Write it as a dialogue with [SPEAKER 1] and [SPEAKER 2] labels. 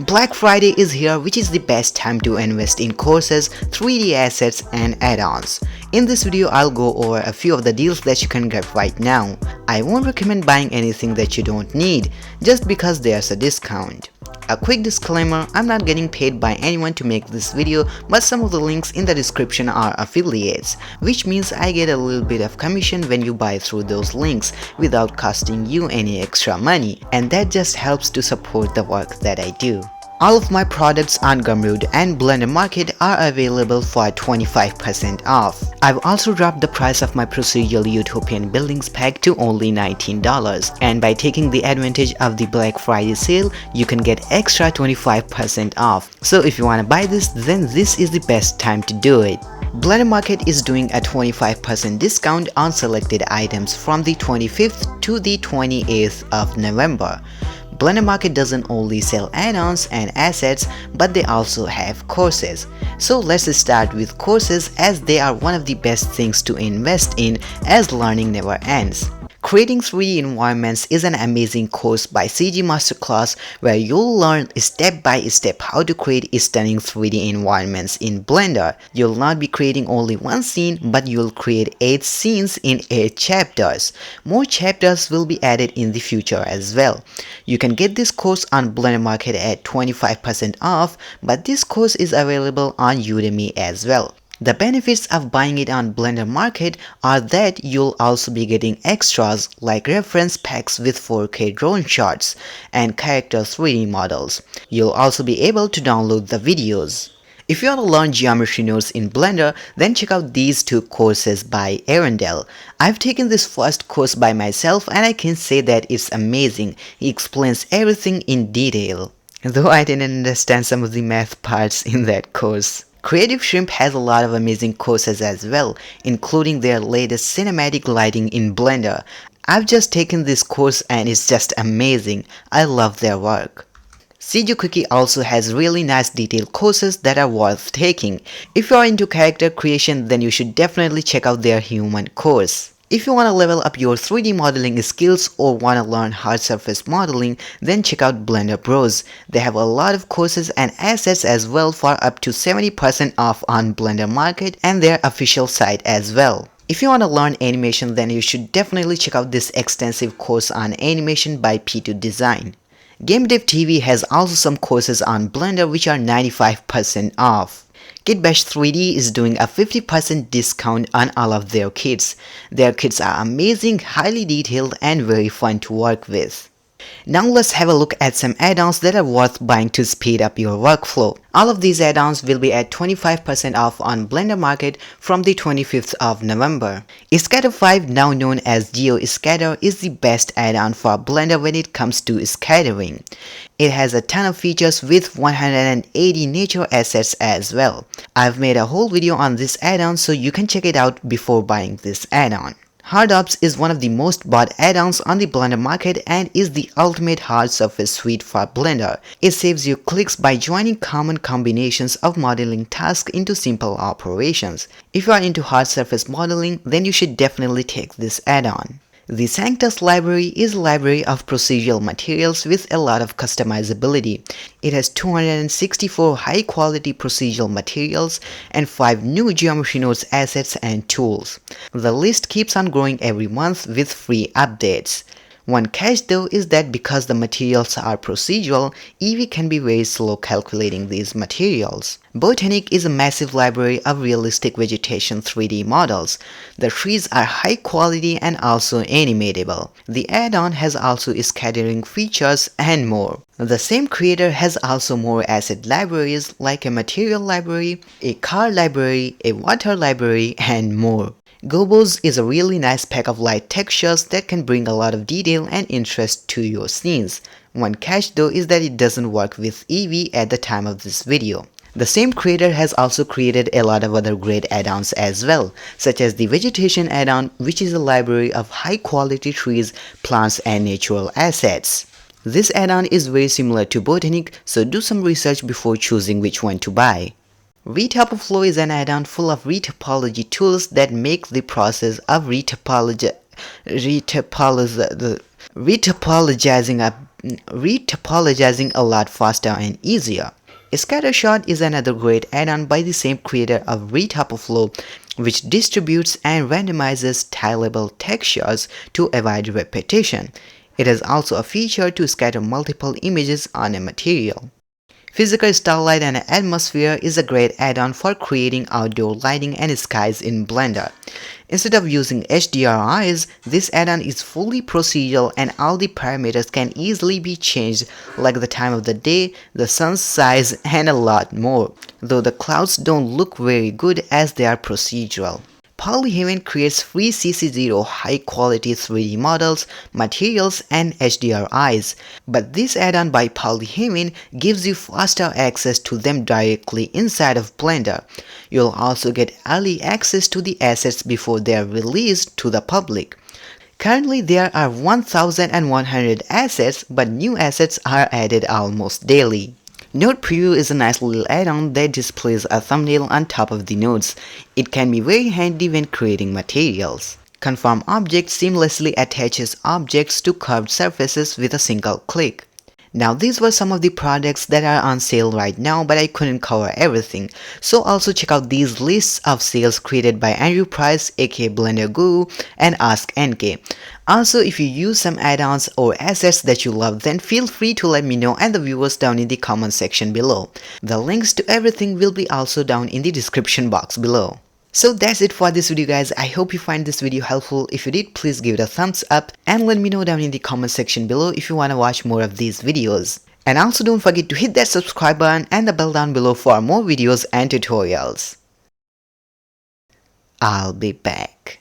[SPEAKER 1] Black Friday is here, which is the best time to invest in courses, 3D assets and add-ons. In this video, I'll go over a few of the deals that you can get right now. I won't recommend buying anything that you don't need, just because there's a discount. A quick disclaimer, I'm not getting paid by anyone to make this video, but some of the links in the description are affiliates, which means I get a little bit of commission when you buy through those links without costing you any extra money, and that just helps to support the work that I do. All of my products on Gumroad and Blender Market are available for 25% off. I've also dropped the price of my procedural utopian buildings pack to only $19, and by taking the advantage of the Black Friday sale, you can get extra 25% off. So if you want to buy this, then this is the best time to do it. Blender Market is doing a 25% discount on selected items from the 25th to the 28th of November. Blender Market doesn't only sell add-ons and assets, but they also have courses. So let's start with courses, as they are one of the best things to invest in, as learning never ends. Creating 3D environments is an amazing course by CG Masterclass, where you'll learn step by step how to create stunning 3D environments in Blender. You'll not be creating only one scene, but you'll create 8 scenes in 8 chapters. More chapters will be added in the future as well. You can get this course on Blender Market at 25% off, but this course is available on Udemy as well. The benefits of buying it on Blender Market are that you'll also be getting extras like reference packs with 4K drone shots and character 3D models. You'll also be able to download the videos. If you want to learn geometry nodes in Blender, then check out these 2 courses by Arundel. I've taken this first course by myself and I can say that it's amazing. He explains everything in detail, though I didn't understand some of the math parts in that course. Creative Shrimp has a lot of amazing courses as well, including their latest cinematic lighting in Blender. I've just taken this course and it's just amazing. I love their work. CG Quickie also has really nice detailed courses that are worth taking. If you are into character creation, then you should definitely check out their human course. If you want to level up your 3D modeling skills or want to learn hard surface modeling, then check out Blender Bros. They have a lot of courses and assets as well for up to 70% off on Blender Market and their official site as well. If you want to learn animation, then you should definitely check out this extensive course on animation by P2 Design. Game Dev TV has also some courses on Blender which are 95% off. KitBash 3D is doing a 50% discount on all of their kits. Their kits are amazing, highly detailed and very fun to work with. Now let's have a look at some add-ons that are worth buying to speed up your workflow. All of these add-ons will be at 25% off on Blender Market from the 25th of November. Scatter 5, now known as GeoScatter, is the best add-on for Blender when it comes to scattering. It has a ton of features with 180 nature assets as well. I've made a whole video on this add-on, so you can check it out before buying this add-on. Hard Ops is one of the most bought add-ons on the Blender Market and is the ultimate hard surface suite for Blender. It saves you clicks by joining common combinations of modeling tasks into simple operations. If you are into hard surface modeling, then you should definitely take this add-on. The Sanctus library is a library of procedural materials with a lot of customizability. It has 264 high-quality procedural materials and 5 new geometry nodes assets and tools. The list keeps on growing every month with free updates. One catch though is that because the materials are procedural, Eevee can be very slow calculating these materials. Botanic is a massive library of realistic vegetation 3D models. The trees are high quality and also animatable. The add-on has also scattering features and more. The same creator has also more asset libraries like a material library, a car library, a water library, and more. Gobos is a really nice pack of light textures that can bring a lot of detail and interest to your scenes. One catch though is that it doesn't work with Eevee at the time of this video. The same creator has also created a lot of other great add-ons as well, such as the Vegetation add-on, which is a library of high quality trees, plants and natural assets. This add-on is very similar to Botanic, so do some research before choosing which one to buy. Retopoflow is an add-on full of retopology tools that make the process of retopologizing a retopologizing a lot faster and easier. Scattershot is another great add-on by the same creator of Retopoflow, which distributes and randomizes tileable textures to avoid repetition. It has also a feature to scatter multiple images on a material. Physical Starlight and Atmosphere is a great add-on for creating outdoor lighting and skies in Blender. Instead of using HDRIs, this add-on is fully procedural and all the parameters can easily be changed, like the time of the day, the sun's size, and a lot more, though the clouds don't look very good as they are procedural. Polyhaven creates free CC0 high-quality 3D models, materials, and HDRIs, but this add-on by Polyhaven gives you faster access to them directly inside of Blender. You'll also get early access to the assets before they are released to the public. Currently there are 1,100 assets, but new assets are added almost daily. Node Preview is a nice little add-on that displays a thumbnail on top of the nodes. It can be very handy when creating materials. Conform Object seamlessly attaches objects to curved surfaces with a single click. Now these were some of the products that are on sale right now, but I couldn't cover everything. So also check out these lists of sales created by Andrew Price aka Blender Guru and Ask NK. Also, if you use some add-ons or assets that you love, then feel free to let me know and the viewers down in the comment section below. The links to everything will be also down in the description box below. So that's it for this video guys. I hope you find this video helpful. If you did, please give it a thumbs up and let me know down in the comment section below if you want to watch more of these videos. And also don't forget to hit that subscribe button and the bell down below for more videos and tutorials. I'll be back.